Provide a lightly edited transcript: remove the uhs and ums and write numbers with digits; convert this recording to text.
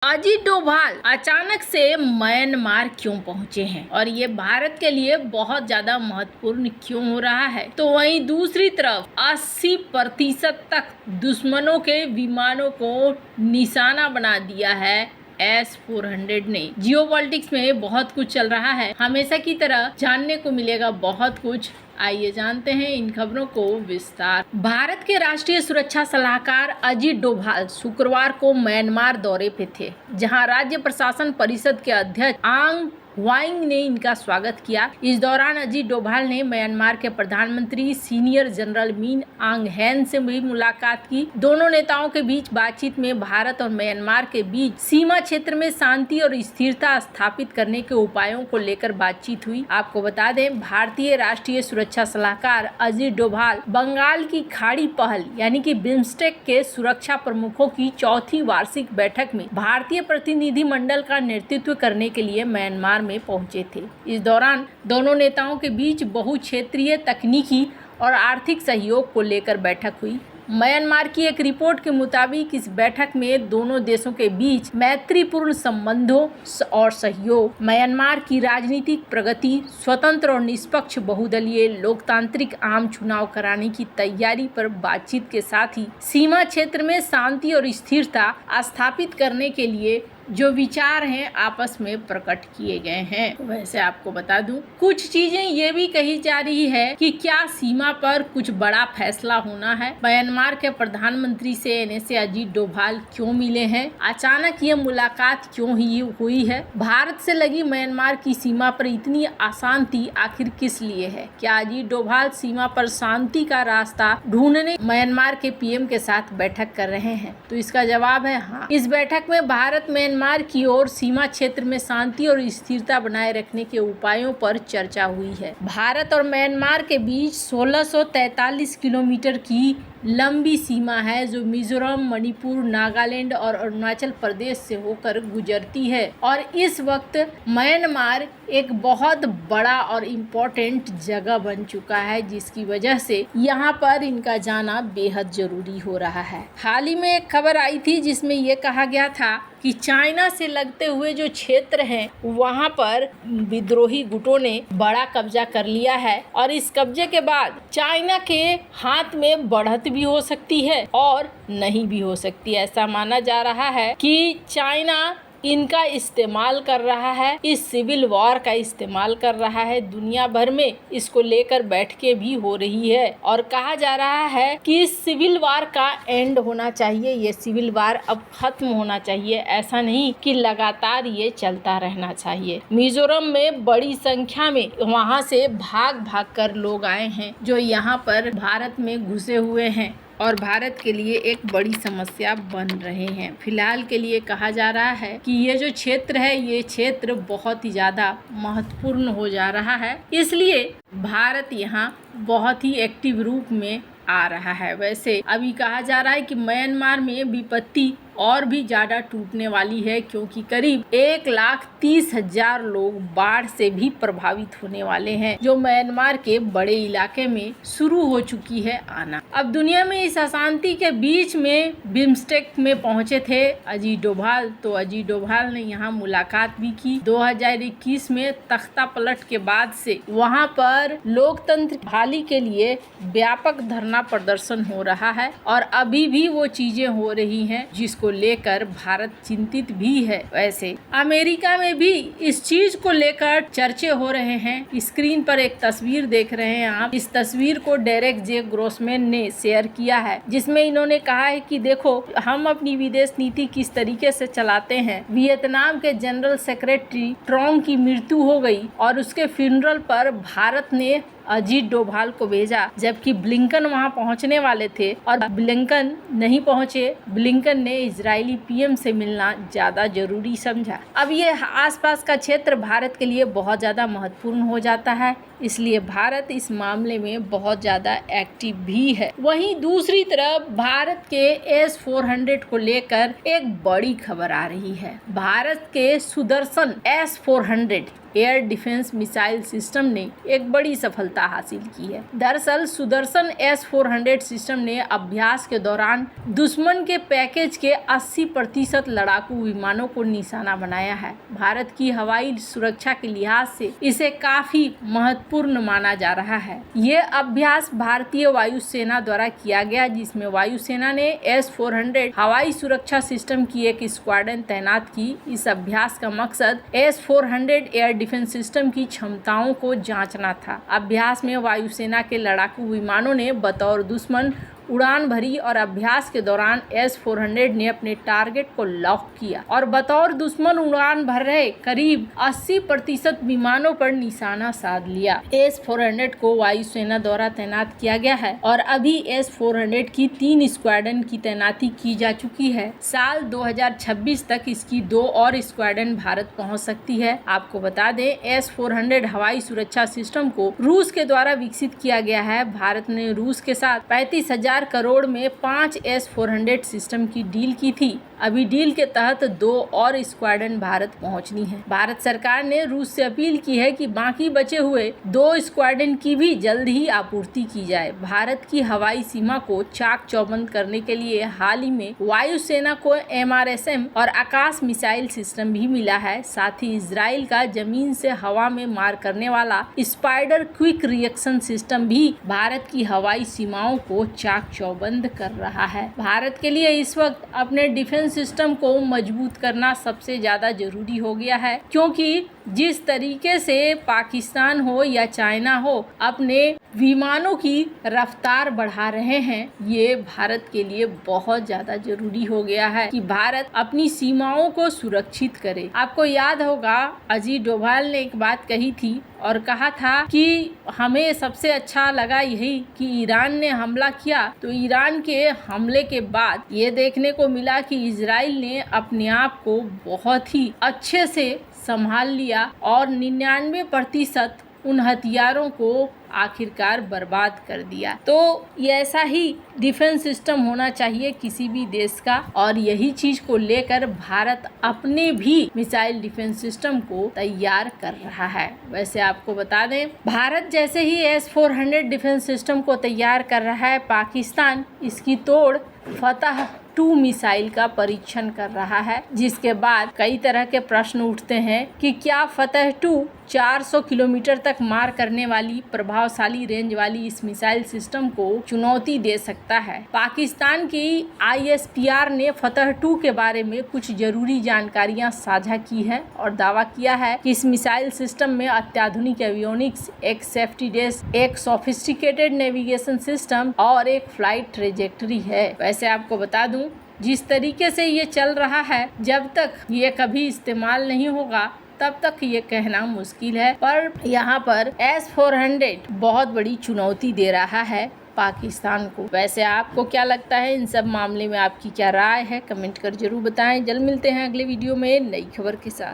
अजीत डोभाल अचानक से म्यांमार क्यों पहुंचे हैं और ये भारत के लिए बहुत ज्यादा महत्वपूर्ण क्यों हो रहा है। तो वहीं दूसरी तरफ 80% तक दुश्मनों के विमानों को निशाना बना दिया है S-400 ने। जियोपॉलिटिक्स में बहुत कुछ चल रहा है, हमेशा की तरह जानने को मिलेगा बहुत कुछ। आइए जानते हैं इन खबरों को विस्तार। भारत के राष्ट्रीय सुरक्षा सलाहकार अजीत डोभाल शुक्रवार को म्यांमार दौरे पे थे, जहां राज्य प्रशासन परिषद के अध्यक्ष आंग वाइंग ने इनका स्वागत किया। इस दौरान अजीत डोभाल ने म्यांमार के प्रधानमंत्री सीनियर जनरल मिन आंग हैन से भी मुलाकात की। दोनों नेताओं के बीच बातचीत में भारत और म्यांमार के बीच सीमा क्षेत्र में शांति और स्थिरता स्थापित करने के उपायों को लेकर बातचीत हुई। आपको बता दें, भारतीय राष्ट्रीय सुरक्षा सलाहकार अजीत डोभाल बंगाल की खाड़ी पहल यानी कि बिम्स्टेक के सुरक्षा प्रमुखों की चौथी वार्षिक बैठक में भारतीय प्रतिनिधिमंडल का नेतृत्व करने के लिए म्यांमार में पहुंचे थे। इस दौरान दोनों नेताओं के बीच बहुक्षेत्रीय तकनीकी और आर्थिक सहयोग को लेकर बैठक हुई। म्यांमार की एक रिपोर्ट के मुताबिक इस बैठक में दोनों देशों के बीच मैत्रीपूर्ण संबंधों और सहयोग, म्यांमार की राजनीतिक प्रगति, स्वतंत्र और निष्पक्ष बहुदलीय लोकतांत्रिक आम चुनाव कराने की तैयारी पर बातचीत के साथ ही सीमा क्षेत्र में शांति और स्थिरता स्थापित करने के लिए जो विचार हैं आपस में प्रकट किए गए हैं। वैसे आपको बता दूं, कुछ चीजें ये भी कही जा रही है कि क्या सीमा पर कुछ बड़ा फैसला होना है। म्यांमार के प्रधानमंत्री से ऐसे अजीत डोभाल क्यों मिले हैं, अचानक ये मुलाकात क्यों ही हुई है, भारत से लगी म्यांमार की सीमा पर इतनी अशांति आखिर किस लिए है, क्या अजीत डोभाल सीमा पर शांति का रास्ता ढूंढने म्यांमार के पीएम के साथ बैठक कर रहे हैं? तो इसका जवाब है हाँ। इस बैठक में भारत म्यांमार की ओर सीमा क्षेत्र में शांति और स्थिरता बनाए रखने के उपायों पर चर्चा हुई है। भारत और म्यांमार के बीच 1643 किलोमीटर की लंबी सीमा है, जो मिजोरम, मणिपुर, नागालैंड और अरुणाचल प्रदेश से होकर गुजरती है और इस वक्त म्यांमार एक बहुत बड़ा और इम्पोर्टेंट जगह बन चुका है, जिसकी वजह से यहाँ पर इनका जाना बेहद जरूरी हो रहा है। हाल ही में एक खबर आई थी जिसमें ये कहा गया था कि चाइना से लगते हुए जो क्षेत्र हैं वहाँ पर विद्रोही गुटों ने बड़ा कब्जा कर लिया है और इस कब्जे के बाद चाइना के हाथ में बढ़त भी हो सकती है और नहीं भी हो सकती। ऐसा माना जा रहा है कि चाइना इनका इस्तेमाल कर रहा है, इस सिविल वॉर का इस्तेमाल कर रहा है। दुनिया भर में इसको लेकर बैठकें भी हो रही है और कहा जा रहा है कि इस सिविल वॉर का एंड होना चाहिए, ये सिविल वॉर अब खत्म होना चाहिए। ऐसा नहीं कि लगातार ये चलता रहना चाहिए। मिजोरम में बड़ी संख्या में वहाँ से भाग भाग कर लोग आए हैं जो यहाँ पर भारत में घुसे हुए हैं और भारत के लिए एक बड़ी समस्या बन रहे हैं। फिलहाल के लिए कहा जा रहा है कि ये जो क्षेत्र है, ये क्षेत्र बहुत ही ज़्यादा महत्वपूर्ण हो जा रहा है, इसलिए भारत यहाँ बहुत ही एक्टिव रूप में आ रहा है। वैसे अभी कहा जा रहा है कि म्यांमार में विपत्ति और भी ज़्यादा टूटने वाली है, क्योंकि करीब 1,30,000 लोग बाढ़ से भी प्रभावित होने वाले हैं, जो म्यांमार के बड़े इलाके में शुरू हो चुकी है आना। अब दुनिया में इस अशांति के बीच में बिम्स्टेक में पहुंचे थे अजीत डोभाल। तो अजीत डोभाल ने यहाँ मुलाकात भी की। 2021 में तख्ता पलट के बाद से वहाँ पर लोकतंत्र बहाली के लिए व्यापक धरना प्रदर्शन हो रहा है और अभी भी वो चीजें हो रही हैं जिसको लेकर भारत चिंतित भी है। वैसे अमेरिका में भी इस चीज को लेकर चर्चे हो रहे हैं। स्क्रीन पर एक तस्वीर देख रहे हैं आप। इस तस्वीर को डेरेक जे ग्रोसमैन ने शेयर किया है, जिसमें इन्होंने कहा है कि देखो हम अपनी विदेश नीति किस तरीके से चलाते हैं। वियतनाम के जनरल सेक्रेटरी ट्रॉन्ग की मृत्यु हो गई और उसके फ्यूनरल पर भारत ने अजीत डोभाल को भेजा, जबकि ब्लिंकन वहां पहुंचने वाले थे और ब्लिंकन नहीं पहुंचे। ब्लिंकन ने इजरायली पीएम से मिलना ज्यादा जरूरी समझा। अब ये आसपास का क्षेत्र भारत के लिए बहुत ज्यादा महत्वपूर्ण हो जाता है। इसलिए भारत इस मामले में बहुत ज़्यादा एक्टिव भी है। वहीं दूसरी तरफ भारत के S-400 को लेकर एक बड़ी खबर आ रही है। भारत के Sudarshan S-400 air defence missile system ने एक बड़ी सफलता हासिल की है। दरअसल सुदर्शन S-400 सिस्टम ने अभ्यास के दौरान दुश्मन के पैकेज के 80% लड़ाकू विमानों को निशाना बनाया है। भारत की हवाई सुरक्षा के लिहाज से इसे काफी महत्वपूर्ण माना जा रहा है। ये अभ्यास भारतीय वायुसेना द्वारा किया गया, जिसमें वायुसेना ने S-400 हवाई सुरक्षा सिस्टम की एक स्क्वाड्रन तैनात की। इस अभ्यास का मकसद S-400 एयर डिफेंस सिस्टम की क्षमताओं को जांचना था। अभ्यास में वायुसेना के लड़ाकू विमानों ने बतौर दुश्मन उड़ान भरी और अभ्यास के दौरान S-400 ने अपने टारगेट को लॉक किया और बतौर दुश्मन उड़ान भर रहे करीब 80% विमानों पर निशाना साध लिया। S-400 को वायुसेना द्वारा तैनात किया गया है और अभी S-400 की 3 स्क्वाड्रन की तैनाती की जा चुकी है। साल 2026 तक इसकी 2 और स्क्वाड्रन भारत पहुंच सकती है। आपको बता दें, S-400 हवाई सुरक्षा सिस्टम को रूस के द्वारा विकसित किया गया है। भारत ने रूस के साथ 35,000 करोड़ में 5 S-400 सिस्टम की डील की थी। अभी डील के तहत 2 और स्क्वाड्रन भारत पहुंचनी है। भारत सरकार ने रूस से अपील की है कि बाकी बचे हुए 2 स्क्वाड्रन की भी जल्द ही आपूर्ति की जाए। भारत की हवाई सीमा को चाक चौबंद करने के लिए हाल ही में वायुसेना को MRSM और आकाश मिसाइल सिस्टम भी मिला है। साथ ही इजराइल का जमीन से हवा में मार करने वाला स्पाइडर क्विक रिएक्शन सिस्टम भी भारत की हवाई सीमाओं को चाक चौबंद कर रहा है। भारत के लिए इस वक्त अपने डिफेंस सिस्टम को मजबूत करना सबसे ज्यादा जरूरी हो गया है, क्योंकि जिस तरीके से पाकिस्तान हो या चाइना हो अपने विमानों की रफ्तार बढ़ा रहे हैं, ये भारत के लिए बहुत ज्यादा जरूरी हो गया है कि भारत अपनी सीमाओं को सुरक्षित करे। आपको याद होगा, अजीत डोभाल ने एक बात कही थी और कहा था कि हमें सबसे अच्छा लगा यही कि ईरान ने हमला किया, तो ईरान के हमले के बाद ये देखने को मिला कि इजराइल ने अपने आप को बहुत ही अच्छे से संभाल लिया और 99% उन हथियारों को आखिरकार बर्बाद कर दिया। तो ये ऐसा ही डिफेंस सिस्टम होना चाहिए किसी भी देश का, और यही चीज को लेकर भारत अपने भी मिसाइल डिफेंस सिस्टम को तैयार कर रहा है। वैसे आपको बता दें, भारत जैसे ही S-400 डिफेंस सिस्टम को तैयार कर रहा है, पाकिस्तान इसकी तोड़ फतह 2 मिसाइल का परीक्षण कर रहा है, जिसके बाद कई तरह के प्रश्न उठते हैं कि क्या फतह 2 400 किलोमीटर तक मार करने वाली प्रभावशाली रेंज वाली इस मिसाइल सिस्टम को चुनौती दे सकता है। पाकिस्तान की ISPR ने फतह 2 के बारे में कुछ जरूरी जानकारियां साझा की है और दावा किया है कि इस मिसाइल सिस्टम में अत्याधुनिक एवियोनिक्स, एक सेफ्टी डेस्क, एक सोफिस्टिकेटेड नेविगेशन सिस्टम और एक फ्लाइट ट्रेजेक्टरी है। वैसे आपको बता दूं, जिस तरीके से ये चल रहा है, जब तक ये कभी इस्तेमाल नहीं होगा तब तक ये कहना मुश्किल है, पर यहाँ पर S-400 बहुत बड़ी चुनौती दे रहा है पाकिस्तान को। वैसे आपको क्या लगता है, इन सब मामले में आपकी क्या राय है, कमेंट कर जरूर बताएं। जल्द मिलते हैं अगले वीडियो में नई खबर के साथ।